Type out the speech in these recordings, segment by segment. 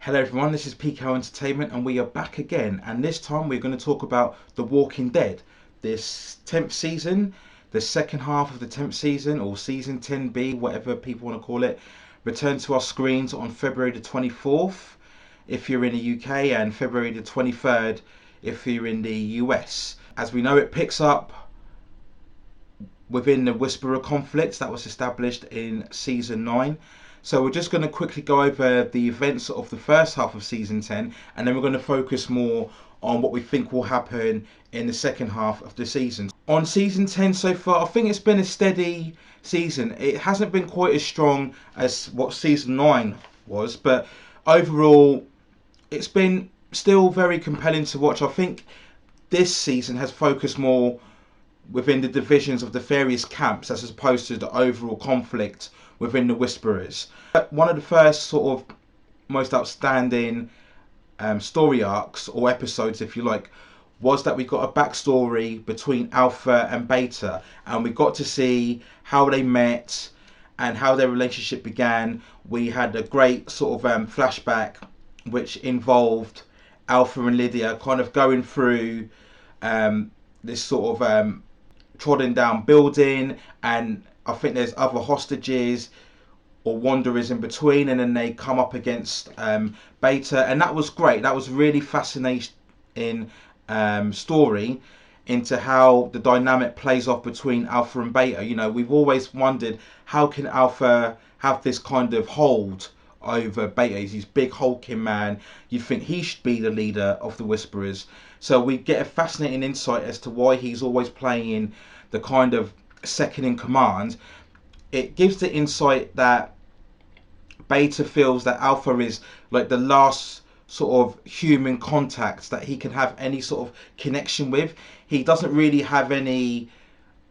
Hello everyone, this is PK Entertainment and we are back again, and this time we're going to talk about The Walking Dead. This 10th season, the second half of the 10th season, or season 10B, whatever people want to call it, returned to our screens on February the 24th if you're in the UK and February the 23rd if you're in the US. As we know, it picks up within the Whisperer conflict that was established in season 9. So we're just going to quickly go over the events of the first half of season 10, and then we're going to focus more on what we think will happen in the second half of the season. On season 10 so far, I think it's been a steady season. It hasn't been quite as strong as what season 9 was, but overall it's been still very compelling to watch. I think this season has focused more within the divisions of the various camps as opposed to the overall conflict within the Whisperers. One of the first sort of most outstanding story arcs or episodes, if you like, was that we got a backstory between Alpha and Beta, and we got to see how they met and how their relationship began. We had a great sort of flashback which involved Alpha and Lydia kind of going through this sort of trodden down building, and I think there's other hostages or wanderers in between, and then they come up against Beta, and that was great. That was really fascinating story into how the dynamic plays off between Alpha and Beta. You know, we've always wondered, how can Alpha have this kind of hold over Beta? He's this big hulking man. You'd think he should be the leader of the Whisperers. So we get a fascinating insight as to why he's always playing the kind of second in command. It gives the insight that Beta feels that Alpha is like the last sort of human contact that he can have any sort of connection with. He doesn't really have any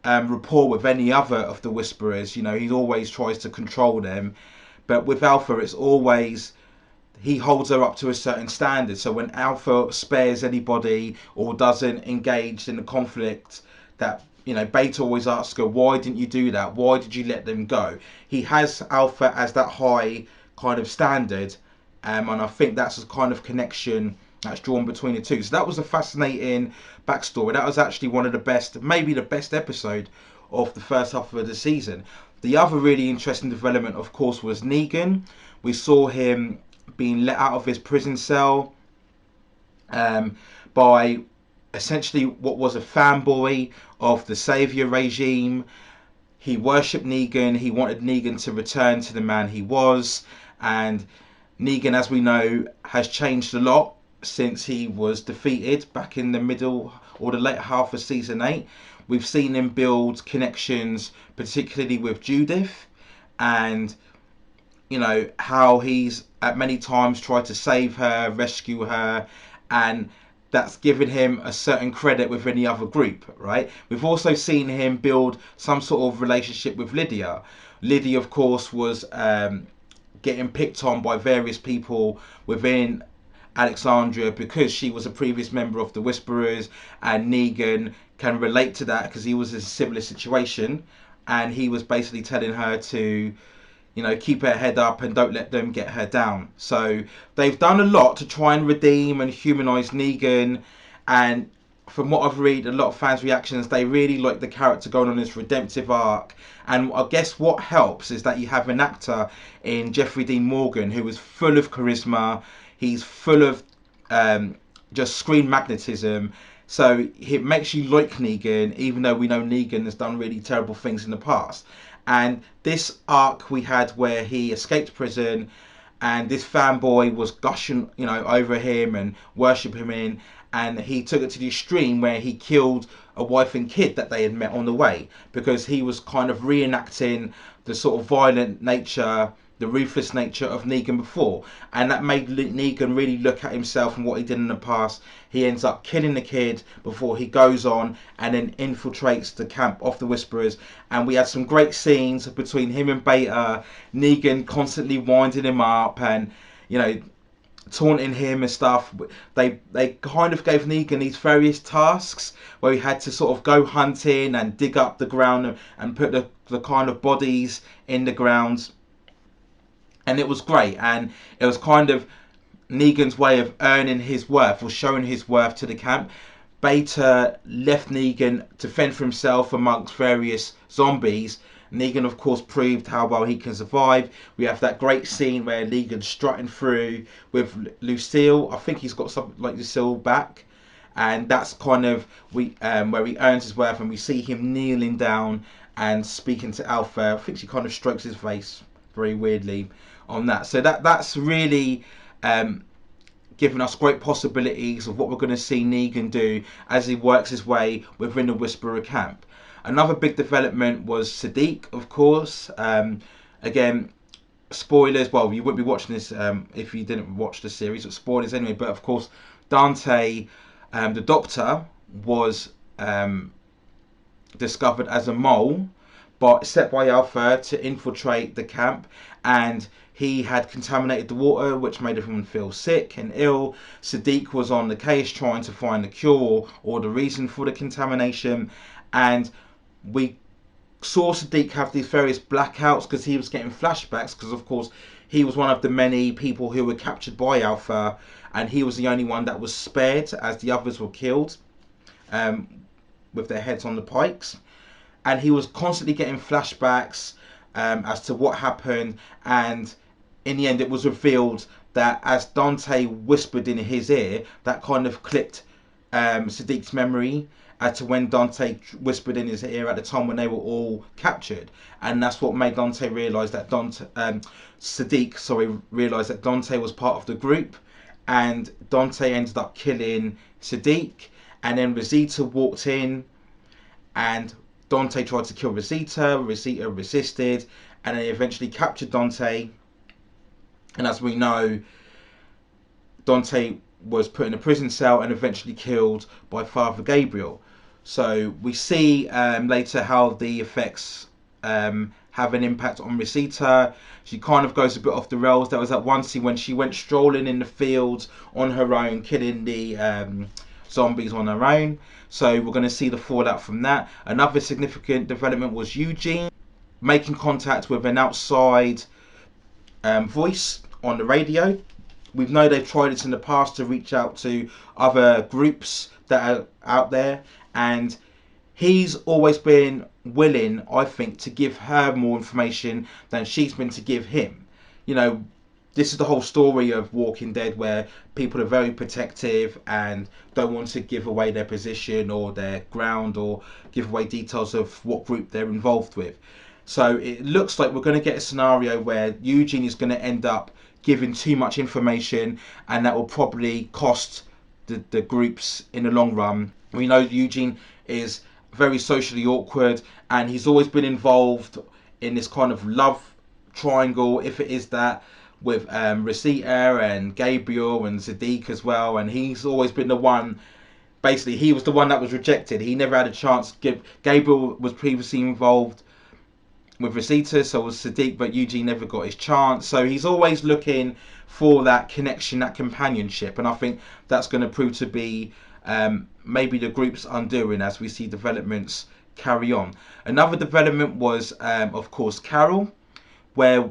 rapport with any other of the Whisperers. You know, he always tries to control them. But with Alpha, it's always, he holds her up to a certain standard. So when Alpha spares anybody or doesn't engage in the conflict, that, you know, Beta always asks her, why didn't you do that? Why did you let them go? He has Alpha as that high kind of standard, and I think that's a kind of connection that's drawn between the two. So that was a fascinating backstory. That was actually one of the best, maybe the best episode of the first half of the season. The other really interesting development, of course, was Negan. We saw him being let out of his prison cell by essentially what was a fanboy of the Saviour regime. He worshipped Negan. He wanted Negan to return to the man he was. And Negan, as we know, has changed a lot since he was defeated back in the middle or the later half of season 8. We've seen him build connections, particularly with Judith, and, you know, how he's at many times tried to save her, rescue her, and that's given him a certain credit within the other group, right? We've also seen him build some sort of relationship with Lydia. Lydia, of course, was getting picked on by various people within Alexandria because she was a previous member of the Whisperers, and Negan can relate to that because he was in a similar situation, and he was basically telling her to, you know, keep her head up and don't let them get her down. So they've done a lot to try and redeem and humanise Negan, and from what I've read, a lot of fans' reactions, they really like the character going on this redemptive arc. And I guess what helps is that you have an actor in Jeffrey Dean Morgan who is full of charisma. He's full of just screen magnetism. So it makes you like Negan, even though we know Negan has done really terrible things in the past. And this arc we had where he escaped prison, and this fanboy was gushing, you know, over him and worshipping him in, and he took it to the extreme where he killed a wife and kid that they had met on the way, because he was kind of reenacting the sort of violent nature, the ruthless nature of Negan before, and that made Negan really look at himself and what he did in the past. He ends up killing the kid before he goes on and then infiltrates the camp of the Whisperers, and we had some great scenes between him and Beta, Negan constantly winding him up and, you know, taunting him and stuff. They kind of gave Negan these various tasks where he had to sort of go hunting and dig up the ground and put the kind of bodies in the ground, and it was great. And it was kind of Negan's way of earning his worth or showing his worth to the camp. Beta left Negan to fend for himself amongst various zombies. Negan, of course, proved how well he can survive. We have that great scene where Negan's strutting through with Lucille. I think he's got something like Lucille back, and that's kind of where he earns his worth, and we see him kneeling down and speaking to Alpha. I think she kind of strokes his face very weirdly on that. So that's really giving us great possibilities of what we're going to see Negan do as he works his way within the Whisperer camp. Another big development was Sadiq, of course. Again, spoilers. Well, you wouldn't be watching this if you didn't watch the series. But spoilers anyway. But of course, Dante, the Doctor, was discovered as a mole, but set by Alpha to infiltrate the camp, and he had contaminated the water, which made everyone feel sick and ill. Sadiq was on the case trying to find the cure or the reason for the contamination, and we saw Sadiq have these various blackouts because he was getting flashbacks, because of course he was one of the many people who were captured by Alpha, and he was the only one that was spared as the others were killed with their heads on the pikes. And he was constantly getting flashbacks as to what happened, and in the end it was revealed that as Dante whispered in his ear, that kind of clicked Sadiq's memory as to when Dante whispered in his ear at the time when they were all captured, and that's what made Dante realise that Sadiq realised that Dante was part of the group, and Dante ended up killing Sadiq, and then Rosita walked in, and Dante tried to kill Rosita. Rosita resisted, and they eventually captured Dante. And as we know, Dante was put in a prison cell and eventually killed by Father Gabriel. So we see later how the effects have an impact on Rosita. She kind of goes a bit off the rails. There was that one scene when she went strolling in the fields on her own, killing the zombies on her own. So we're going to see the fallout from that. Another significant development was Eugene making contact with an outside voice on the radio. We know they've tried it in the past to reach out to other groups that are out there, and he's always been willing, I think, to give her more information than she's been to give him. You know, this is the whole story of Walking Dead, where people are very protective and don't want to give away their position or their ground or give away details of what group they're involved with. So it looks like we're going to get a scenario where Eugene is going to end up giving too much information, and that will probably cost the groups in the long run. We know Eugene is very socially awkward, and he's always been involved in this kind of love triangle, if it is that, with Rosita and Gabriel and Sadiq as well, and he's always been the one. Basically, he was the one that was rejected. He never had a chance to give. Gabriel was previously involved with Rosita, so was Sadiq, but Eugene never got his chance. So he's always looking for that connection, that companionship, and I think that's going to prove to be maybe the group's undoing as we see developments carry on. Another development was, of course, Carol, where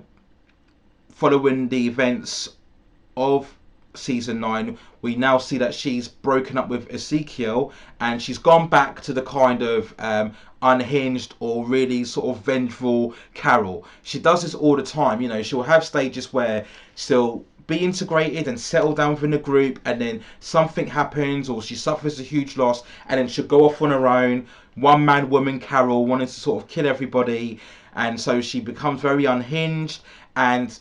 following the events of season 9, we now see that she's broken up with Ezekiel, and she's gone back to the kind of unhinged or really sort of vengeful Carol. She does this all the time. You know, she'll have stages where she'll be integrated and settle down within the group, and then something happens or she suffers a huge loss, and then she'll go off on her own, one man woman Carol, wanting to sort of kill everybody, and so she becomes very unhinged, and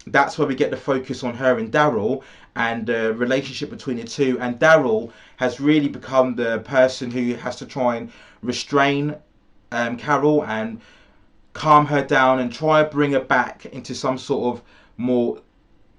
that's where we get the focus on her and Daryl and the relationship between the two. And Daryl has really become the person who has to try and restrain Carol and calm her down and try to bring her back into some sort of more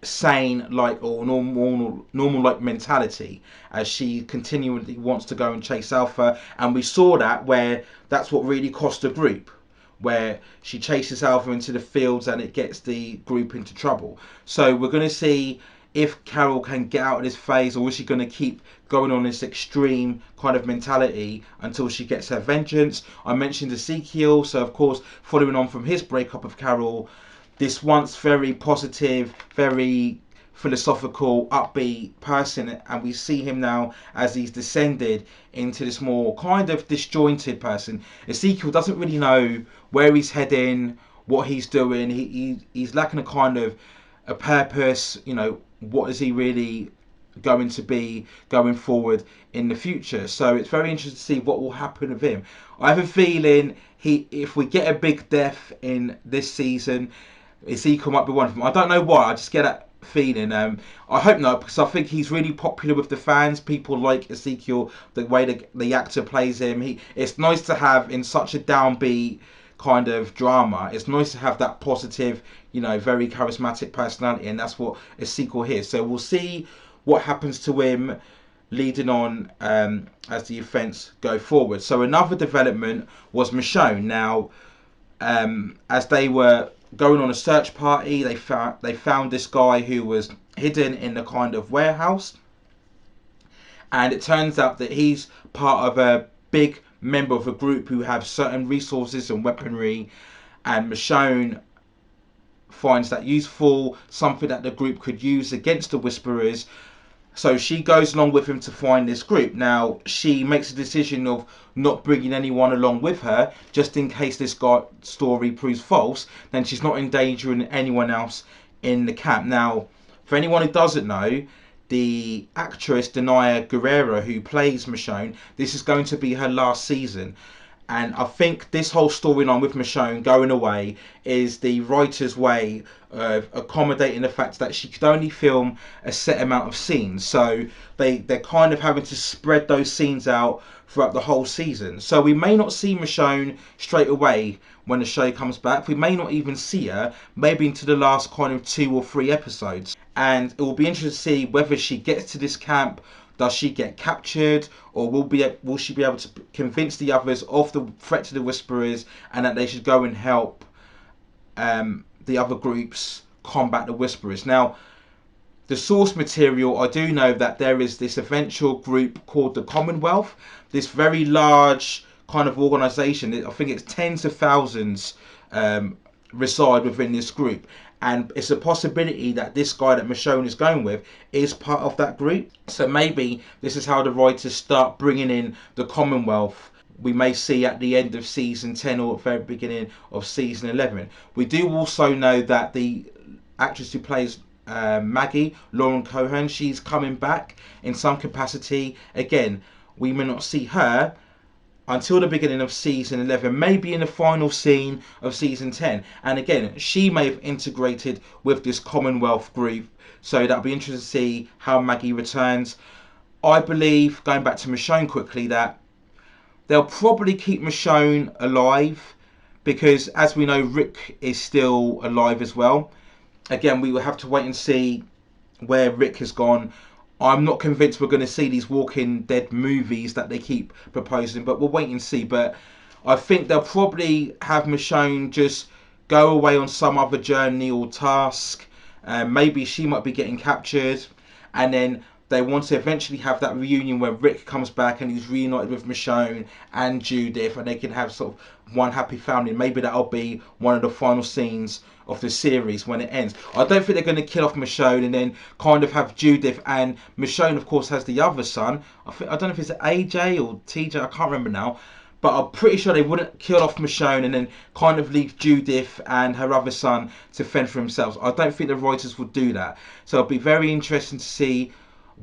sane like or normal like mentality, as she continually wants to go and chase Alpha. And we saw that where that's what really cost the group, where she chases Alpha into the fields and it gets the group into trouble. So we're going to see if Carol can get out of this phase, or is she going to keep going on this extreme kind of mentality until she gets her vengeance. I mentioned Ezekiel, so of course following on from his breakup of Carol, this once very positive, very philosophical, upbeat person, and we see him now as he's descended into this more kind of disjointed person. Ezekiel doesn't really know where he's heading, what he's doing. He's lacking a kind of a purpose. What is he really going to be going forward in the future? So it's very interesting to see what will happen with him. I have a feeling if we get a big death in this season, Ezekiel might be one of them. I don't know why. I just get that feeling. I hope not, because I think he's really popular with the fans. People like Ezekiel, the way the actor plays him. It's nice to have in such a downbeat kind of drama. It's nice to have that positive, very charismatic personality, and that's what Ezekiel is. So we'll see what happens to him leading on as the events go forward. So another development was Michonne. Now, as they were going on a search party, they found this guy who was hidden in the kind of warehouse, and it turns out that he's part of a big member of a group who have certain resources and weaponry, and Michonne finds that useful, something that the group could use against the Whisperers. So she goes along with him to find this group. Now, she makes a decision of not bringing anyone along with her, just in case this story proves false. Then she's not endangering anyone else in the camp. Now, for anyone who doesn't know, the actress Danai Gurira, who plays Michonne, this is going to be her last season. And I think this whole storyline with Michonne going away is the writer's way of accommodating the fact that she could only film a set amount of scenes. So they're kind of having to spread those scenes out throughout the whole season. So we may not see Michonne straight away when the show comes back. We may not even see her maybe into the last kind of 2 or 3 episodes. And it will be interesting to see whether she gets to this camp. Does she get captured, or will she be able to convince the others of the threat to the Whisperers and that they should go and help the other groups combat the Whisperers? Now, the source material, I do know that there is this eventual group called the Commonwealth, this very large kind of organisation. I think it's tens of thousands reside within this group. And it's a possibility that this guy that Michonne is going with is part of that group. So maybe this is how the writers start bringing in the Commonwealth. We may see at the end of season 10 or at the very beginning of season 11. We do also know that the actress who plays Maggie, Lauren Cohan, she's coming back in some capacity. Again, we may not see her until the beginning of season 11, maybe in the final scene of season 10. And again, she may have integrated with this Commonwealth group. So that'll be interesting to see how Maggie returns. I believe, going back to Michonne quickly, that they'll probably keep Michonne alive, because as we know, Rick is still alive as well. Again, we will have to wait and see where Rick has gone. I'm not convinced we're going to see these Walking Dead movies that they keep proposing, but we'll wait and see. But I think they'll probably have Michonne just go away on some other journey or task. Maybe she might be getting captured, and then they want to eventually have that reunion where Rick comes back and he's reunited with Michonne and Judith, and they can have sort of one happy family. Maybe that'll be one of the final scenes of the series when it ends. I don't think they're going to kill off Michonne and then kind of have Judith, and Michonne of course has the other son. I don't know if it's AJ or TJ, I can't remember now, but I'm pretty sure they wouldn't kill off Michonne and then kind of leave Judith and her other son to fend for themselves. I don't think the writers would do that. So it'll be very interesting to see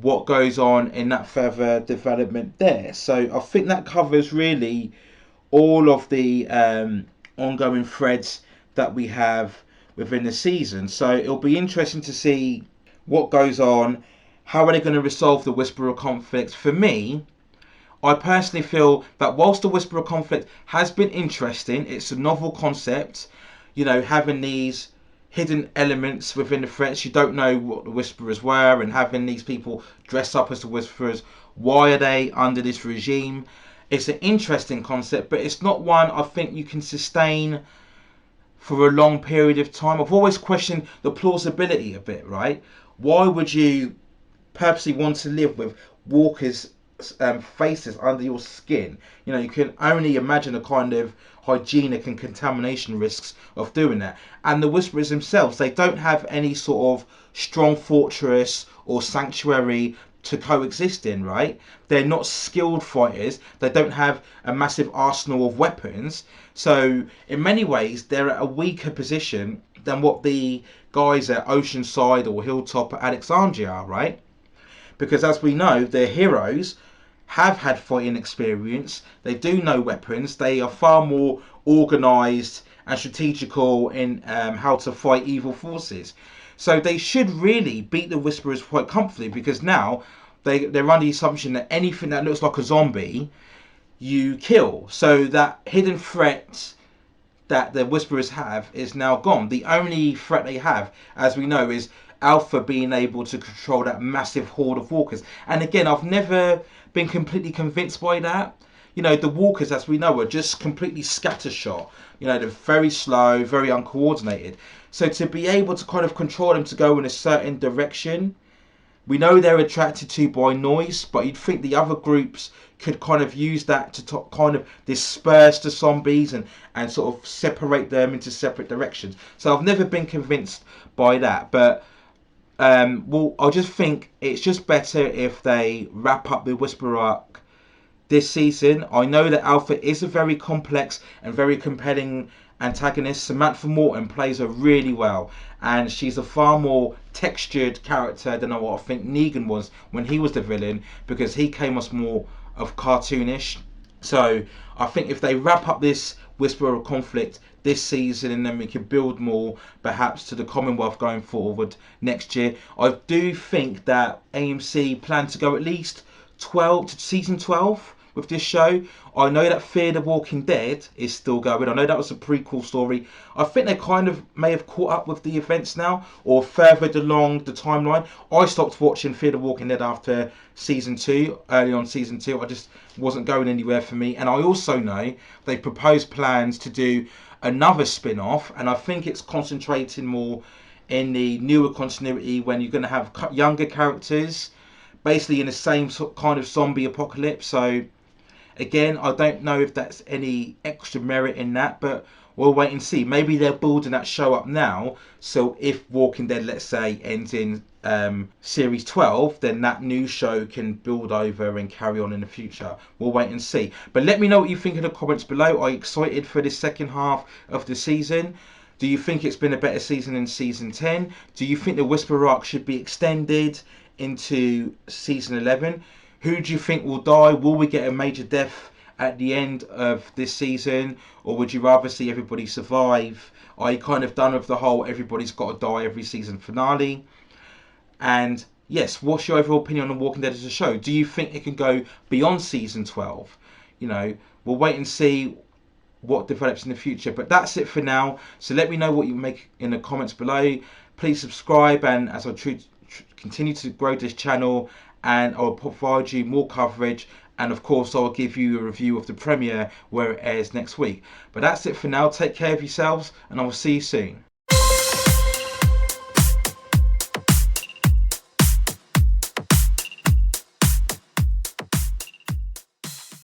what goes on in that further development there. So I think that covers really all of the ongoing threads that we have within the season. So it'll be interesting to see what goes on. How are they going to resolve the Whisperer conflict? For me, I personally feel that whilst the Whisperer conflict has been interesting, it's a novel concept, having these hidden elements within the threats. You don't know what the Whisperers were, and having these people dress up as the Whisperers. Why are they under this regime? It's an interesting concept, but it's not one I think you can sustain for a long period of time. I've always questioned the plausibility of it, right? Why would you purposely want to live with walkers' faces under your skin? You can only imagine the kind of hygienic and contamination risks of doing that. And the Whisperers themselves, they don't have any sort of strong fortress or sanctuary to coexist in, right? They're not skilled fighters. They don't have a massive arsenal of weapons. So in many ways, they're at a weaker position than what the guys at Oceanside or Hilltop at Alexandria are, right? Because as we know, their heroes have had fighting experience. They do know weapons. They are far more organised and strategical in how to fight evil forces. So they should really beat the Whisperers quite comfortably, because now they're under the assumption that anything that looks like a zombie, you kill. So that hidden threat that the Whisperers have is now gone. The only threat they have, as we know, is Alpha being able to control that massive horde of walkers. And again, I've never been completely convinced by that. You know, the walkers, as we know, are just completely scattershot. You know, they're very slow, very uncoordinated. So to be able to kind of control them to go in a certain direction, we know they're attracted to by noise, but you'd think the other groups could kind of use that to kind of disperse the zombies and sort of separate them into separate directions. So I've never been convinced by that. But well, I just think it's just better if they wrap up the Whisperer arc this season. I know that Alpha is a very complex and very compelling antagonist. Samantha Morton plays her really well, and she's a far more textured character than what I think Negan was when he was the villain, because he came us more of cartoonish. So I think if they wrap up this Whisperer conflict this season, and then we can build more perhaps to the Commonwealth going forward next year. I do think that AMC plan to go at least 12 to season 12 with this show. I know that Fear the Walking Dead is still going. I know that was a prequel story. I think they kind of may have caught up with the events now, or furthered along the timeline. I stopped watching Fear the Walking Dead after season 2, early on season 2. I just wasn't going anywhere for me. And I also know they proposed plans to do another spin-off, and I think it's concentrating more in the newer continuity, when you're going to have younger characters basically in the same sort of kind of zombie apocalypse. So again, I don't know if that's any extra merit in that, but we'll wait and see. Maybe they're building that show up now, so if Walking Dead, let's say, ends in series 12, then that new show can build over and carry on in the future. We'll wait and see. But let me know what you think in the comments below. Are you excited for this second half of the season? Do you think it's been a better season than season 10? Do you think the Whisperer arc should be extended into season 11? Who do you think will die? Will we get a major death at the end of this season, or would you rather see everybody survive? Are you kind of done with the whole everybody's got to die every season finale? And yes, what's your overall opinion on The Walking Dead as a show? Do you think it can go beyond season 12? You know, we'll wait and see what develops in the future. But that's it for now. So let me know what you make in the comments below. Please subscribe, and as I continue to grow this channel, and I'll provide you more coverage, and of course I'll give you a review of the premiere where it airs next week. But that's it for now. Take care of yourselves, and I will see you soon.